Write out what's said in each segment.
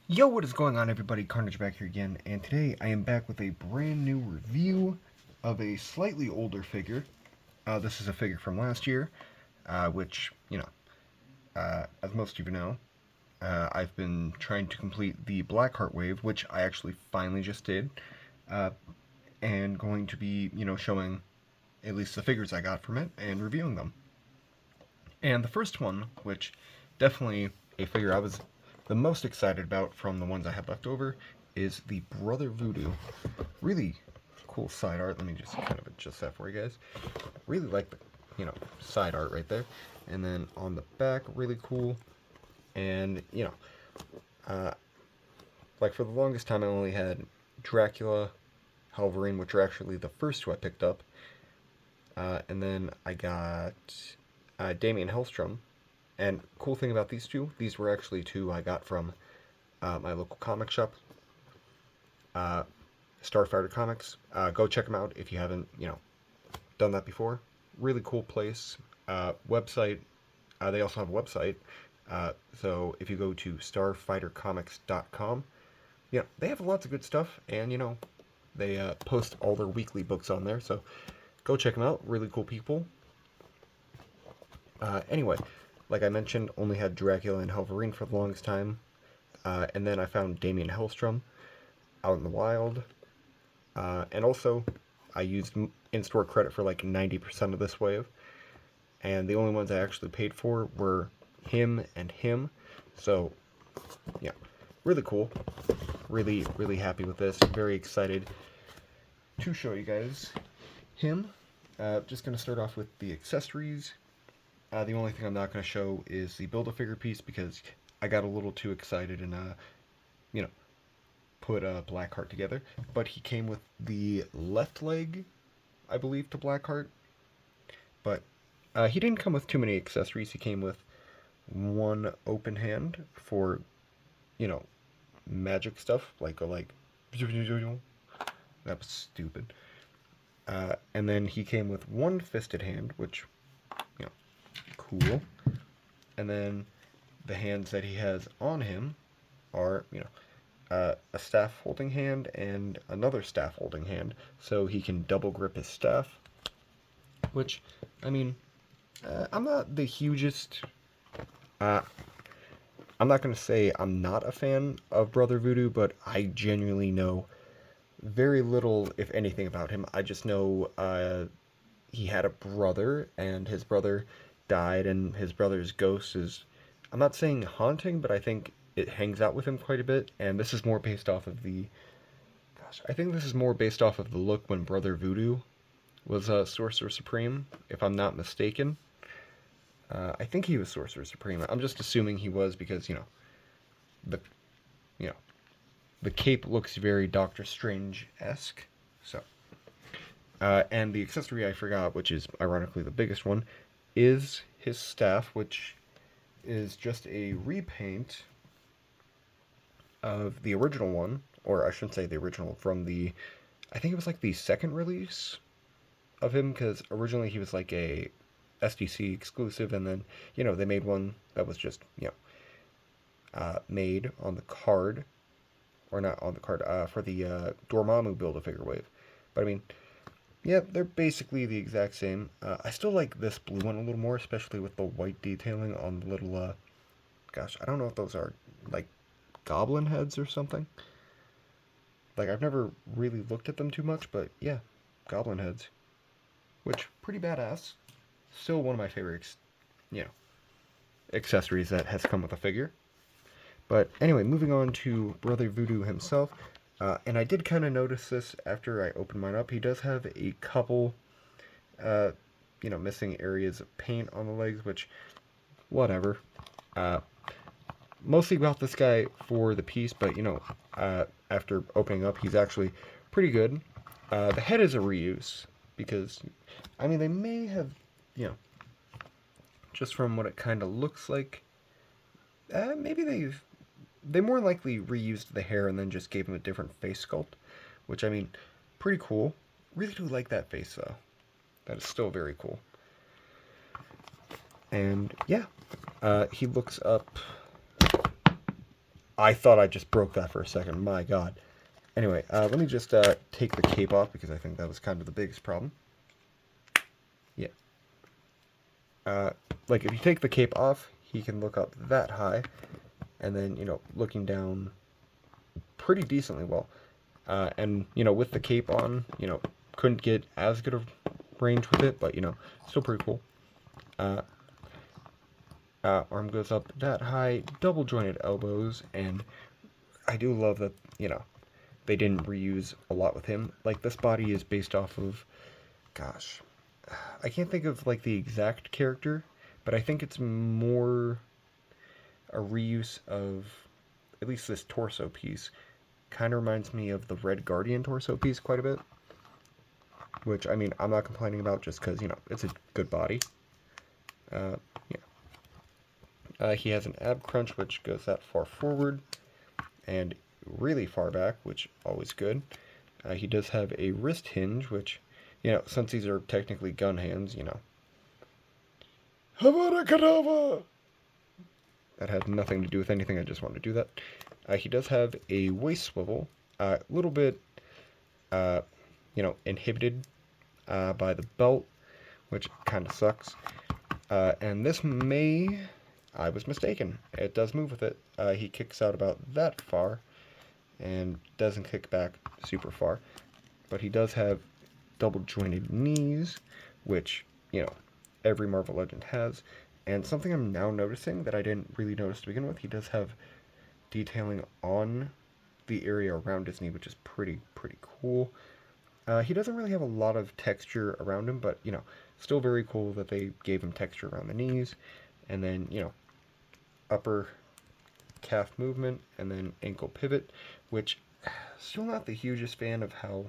Yo, what is going on, everybody? Carnage back here again, and today I am back with a brand new review of a slightly older figure. This is a figure from last year, which, as most of you know, I've been trying to complete the Blackheart wave, which I actually finally just did, uh, and going to be, showing at least the figures I got from it and reviewing them. And the first one, which definitely a figure I was the most excited about from the ones I had left over, is the Brother Voodoo. Really cool side art. Let me just kind of adjust that for you guys. Really like the, side art right there. And then on the back, really cool. And, like for the longest time I only had Dracula, Halvorine, which are actually the first two I picked up. And then I got Damien Hellstrom. And cool thing about these two, these were actually two I got from my local comic shop, Starfighter Comics. Go check them out if you haven't, done that before. Really cool place. Website. They also have a website. So if you go to starfightercomics.com, they have lots of good stuff, and they post all their weekly books on there. So go check them out. Really cool people. Anyway, like I mentioned, only had Dracula and Halvorine for the longest time. And then I found Damien Hellstrom out in the wild. And also, I used in-store credit for like 90% of this wave. And the only ones I actually paid for were him and him. So, yeah, really cool. Really, really happy with this. Very excited to show you guys him. Just going to start off with the accessories. The only thing I'm not going to show is the Build-A-Figure piece because I got a little too excited and, put Blackheart together. But he came with the left leg, I believe, to Blackheart. But he didn't come with too many accessories. He came with one open hand for, magic stuff. Like, that was stupid. And then he came with one fisted hand, which, cool. And then the hands that he has on him are, a staff holding hand and another staff holding hand, so he can double grip his staff. Which, I mean, I'm not the hugest. I'm not going to say I'm not a fan of Brother Voodoo, but I genuinely know very little, if anything, about him. I just know he had a brother, and his brother died, and his brother's ghost is, I'm not saying haunting, but I think it hangs out with him quite a bit, and this is more based off of the, I think this is more based off of the look when Brother Voodoo was Sorcerer Supreme, if I'm not mistaken. I think he was Sorcerer Supreme. I'm just assuming he was because, the, you know, the cape looks very Doctor Strange-esque, so. And the accessory I forgot, which is ironically the biggest one, is his staff, which is just a repaint of the original one, or I shouldn't say the original, from the, I think it was like the second release of him, because originally he was like a SDC exclusive, and then, they made one that was just, made on the card, or not on the card, for the Dormammu Build-A-Figure wave. But I mean, yeah, they're basically the exact same. I still like this blue one a little more, especially with the white detailing on the little, gosh, I don't know if those are, like, goblin heads or something. Like, I've never really looked at them too much, but yeah, goblin heads. Which, pretty badass. Still one of my favorite, accessories that has come with a figure. But anyway, moving on to Brother Voodoo himself. And I did kind of notice this after I opened mine up. He does have a couple, missing areas of paint on the legs, which, whatever. Mostly about this guy for the piece, but, after opening up, he's actually pretty good. The head is a reuse, because, I mean, they may have, just from what it kind of looks like, maybe they more likely reused the hair and then just gave him a different face sculpt, which, I mean, pretty cool. Really do like that face, though. That is still very cool. And, yeah, he looks up I thought I just broke that for a second. My God. Anyway, let me just take the cape off because I think that was kind of the biggest problem. Yeah. Uh, like, if you take the cape off, he can look up that high, and then, you know, looking down pretty decently well. And, you know, with the cape on, you know, couldn't get as good a range with it, but, you know, still pretty cool. Arm goes up that high, double jointed elbows, and I do love that, you know, they didn't reuse a lot with him. Like, this body is based off of, gosh, I can't think of, like, the exact character, but I think it's more a reuse of, at least this torso piece, kind of reminds me of the Red Guardian torso piece quite a bit. Which, I mean, I'm not complaining about just because, you know, it's a good body. Yeah. He has an ab crunch, which goes that far forward, and really far back, which always good. He does have a wrist hinge, which, you know, since these are technically gun hands, you know. Havana Kedavra! That had nothing to do with anything, I just wanted to do that. He does have a waist swivel, a little bit, you know, inhibited by the belt, which kind of sucks. And this may... I was mistaken. It does move with it. He kicks out about that far, and doesn't kick back super far. But he does have double jointed knees, which, you know, every Marvel Legend has. And something I'm now noticing that I didn't really notice to begin with, he does have detailing on the area around his knee, which is pretty cool. He doesn't really have a lot of texture around him, but, you know, still very cool that they gave him texture around the knees. And then, you know, upper calf movement, and then ankle pivot, which still not the hugest fan of how,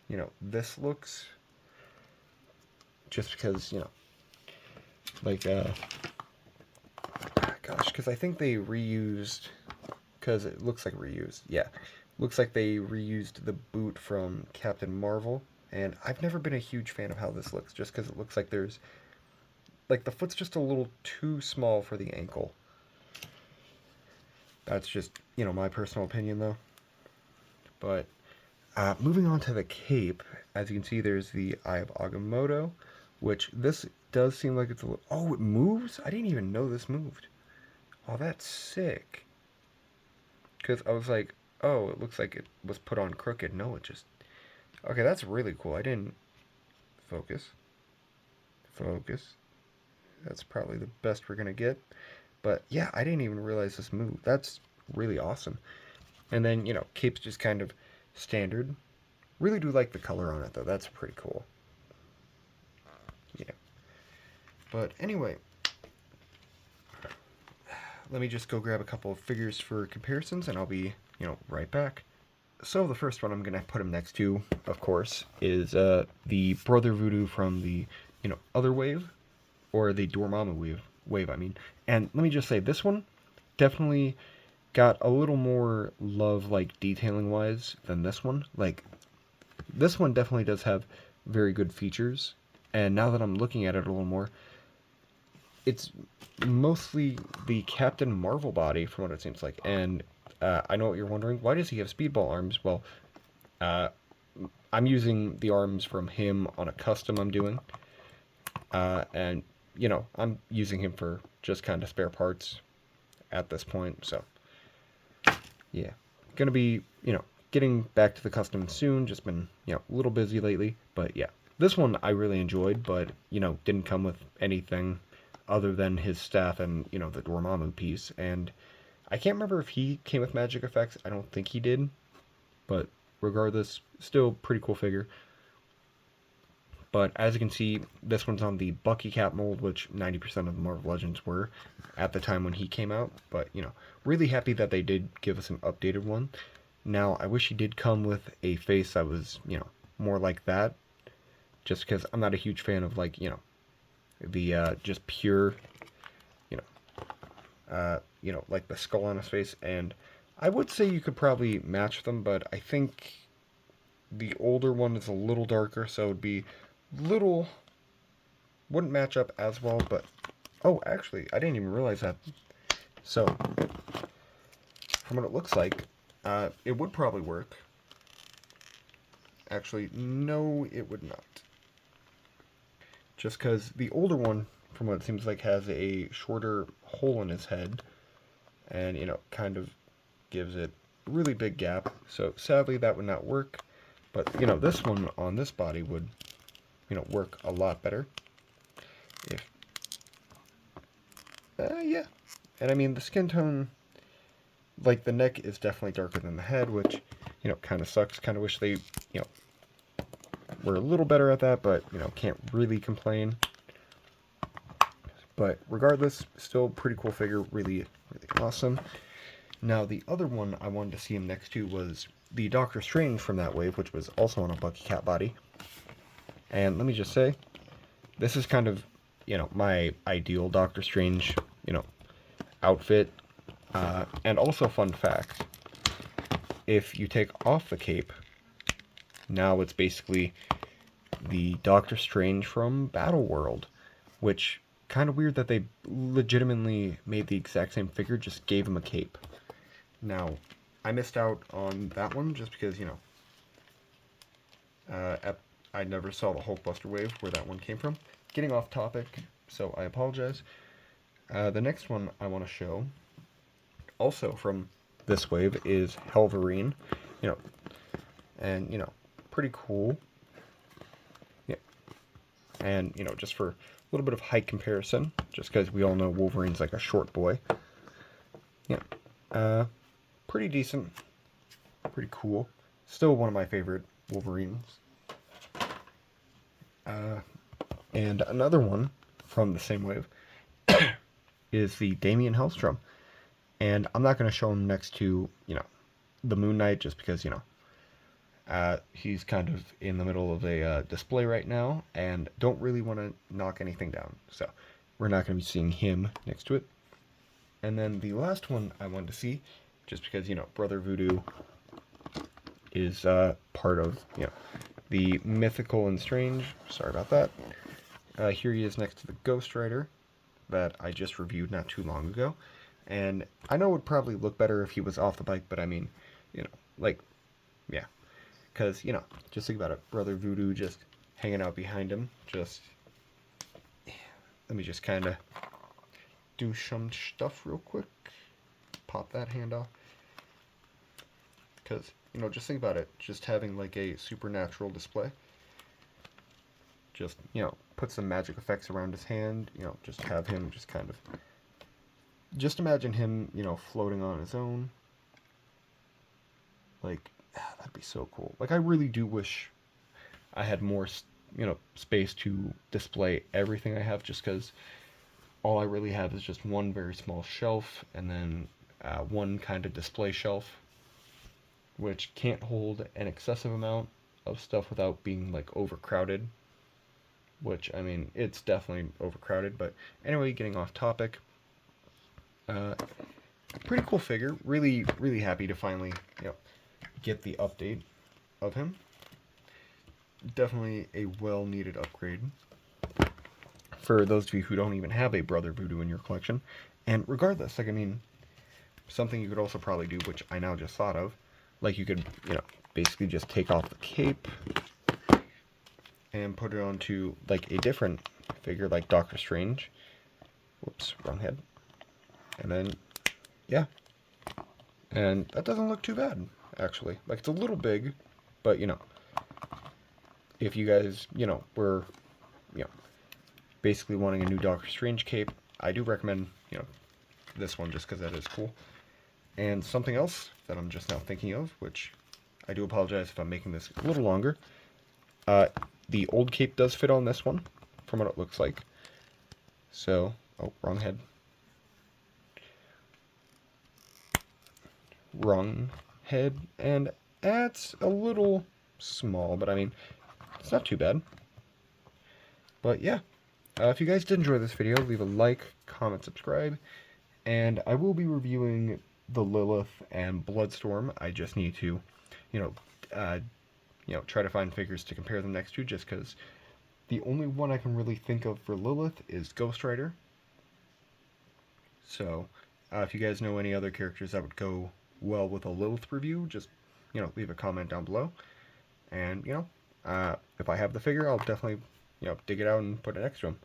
you know, this looks. Just because, you know, like, gosh, because I think they reused, because it looks like reused, yeah. Looks like they reused the boot from Captain Marvel, and I've never been a huge fan of how this looks, just because it looks like there's, like, the foot's just a little too small for the ankle. That's just, you know, my personal opinion, though. But, moving on to the cape, as you can see, there's the Eye of Agamotto, which this does seem like it's a little... Oh, it moves? I didn't even know this moved. Oh, that's sick. Because I was like, oh, it looks like it was put on crooked. No, it just... Okay, that's really cool. I didn't... Focus. Focus. That's probably the best we're going to get. But, yeah, I didn't even realize this moved. That's really awesome. And then, you know, cape's just kind of standard. Really do like the color on it, though. That's pretty cool. Yeah. But anyway, let me just go grab a couple of figures for comparisons, and I'll be, you know, right back. So the first one I'm going to put him next to, of course, is the Brother Voodoo from the, you know, other wave, or the Dormammu wave, I mean. And let me just say, this one definitely got a little more love, like, detailing-wise than this one. Like, this one definitely does have very good features, and now that I'm looking at it a little more, it's mostly the Captain Marvel body, from what it seems like. And I know what you're wondering. Why does he have speedball arms? Well, I'm using the arms from him on a custom I'm doing. And, you know, I'm using him for just kind of spare parts at this point. So, yeah. Gonna be, you know, getting back to the custom soon. Just been, you know, a little busy lately. But, yeah. This one I really enjoyed, but, you know, didn't come with anything other than his staff and, you know, the Dormammu piece. And I can't remember if he came with magic effects. I don't think he did. But regardless, still pretty cool figure. But as you can see, this one's on the Bucky Cap mold, which 90% of the Marvel Legends were at the time when he came out. But, you know, really happy that they did give us an updated one. Now, I wish he did come with a face that was, you know, more like that. Just because I'm not a huge fan of, like, you know, the just pure, you know, like the skull on his face. And I would say you could probably match them, but I think the older one is a little darker, so it'd be little, wouldn't match up as well. But oh, actually, I didn't even realize that. So from what it looks like, it would probably work. Actually, no, it would not. Just because the older one, from what it seems like, has a shorter hole in his head, and, kind of gives it a really big gap. So sadly, that would not work. But, this one on this body would, work a lot better. If, yeah. And I mean, the skin tone, like, the neck is definitely darker than the head, which, kind of sucks. Kind of wish they, were a little better at that, but, can't really complain. But regardless, still pretty cool figure, really, really awesome. Now, the other one I wanted to see him next to was the Doctor Strange from that wave, which was also on a Bucky Cat body. And let me just say, this is kind of, my ideal Doctor Strange, outfit. And also, fun fact, if you take off the cape, now it's basically the Doctor Strange from Battleworld, which kind of weird that they legitimately made the exact same figure, just gave him a cape. Now, I missed out on that one just because, I never saw the Hulkbuster wave where that one came from. Getting off topic, so I apologize. The next one I want to show, also from this wave, is Helverine. And, pretty cool. Yeah. And, just for a little bit of height comparison, just because we all know Wolverine's like a short boy. Yeah. Pretty decent. Pretty cool. Still one of my favorite Wolverines. And another one from the same wave is the Damien Hellstrom. And I'm not going to show him next to, the Moon Knight just because, he's kind of in the middle of a display right now and don't really want to knock anything down. So we're not going to be seeing him next to it. And then the last one I wanted to see, just because, Brother Voodoo is part of, the mythical and strange. Sorry about that. Here he is next to the Ghost Rider that I just reviewed not too long ago. And I know it would probably look better if he was off the bike, but I mean, yeah. Because, just think about it. Brother Voodoo just hanging out behind him. Let me just kind of do some stuff real quick. Pop that hand off. Because, just think about it. Just having like a supernatural display. Just, put some magic effects around his hand. Just have him just kind of... Just imagine him, floating on his own. Like, that'd be so cool. Like, I really do wish I had more, space to display everything I have, just because all I really have is just one very small shelf, and then one kind of display shelf, which can't hold an excessive amount of stuff without being, like, overcrowded. Which, I mean, it's definitely overcrowded, but anyway, getting off topic. Pretty cool figure. Really, really happy to finally, get the update of him. Definitely a well-needed upgrade for those of you who don't even have a Brother Voodoo in your collection. And regardless, like, I mean, something you could also probably do, which I now just thought of, like, you could, basically just take off the cape and put it onto, like, a different figure, like Doctor Strange. Whoops, wrong head. And then, yeah. And that doesn't look too bad, actually. Like, it's a little big, but, if you guys, were, basically wanting a new Doctor Strange cape, I do recommend, this one just because that is cool. And something else that I'm just now thinking of, which I do apologize if I'm making this a little longer. The old cape does fit on this one, from what it looks like. So, oh, wrong head. Wrong head, and that's a little small, but I mean, it's not too bad. But yeah, if you guys did enjoy this video, leave a like, comment, subscribe, and I will be reviewing the Lilith and Bloodstorm. I just need to, try to find figures to compare them next to, just because the only one I can really think of for Lilith is Ghost Rider. So, if you guys know any other characters that would go well with a Lilith review, just, leave a comment down below. And, if I have the figure, I'll definitely, dig it out and put it next to him.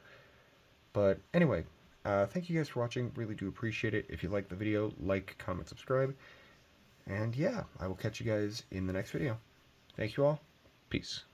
But anyway, thank you guys for watching. Really do appreciate it. If you like the video, like, comment, subscribe. And yeah, I will catch you guys in the next video. Thank you all. Peace.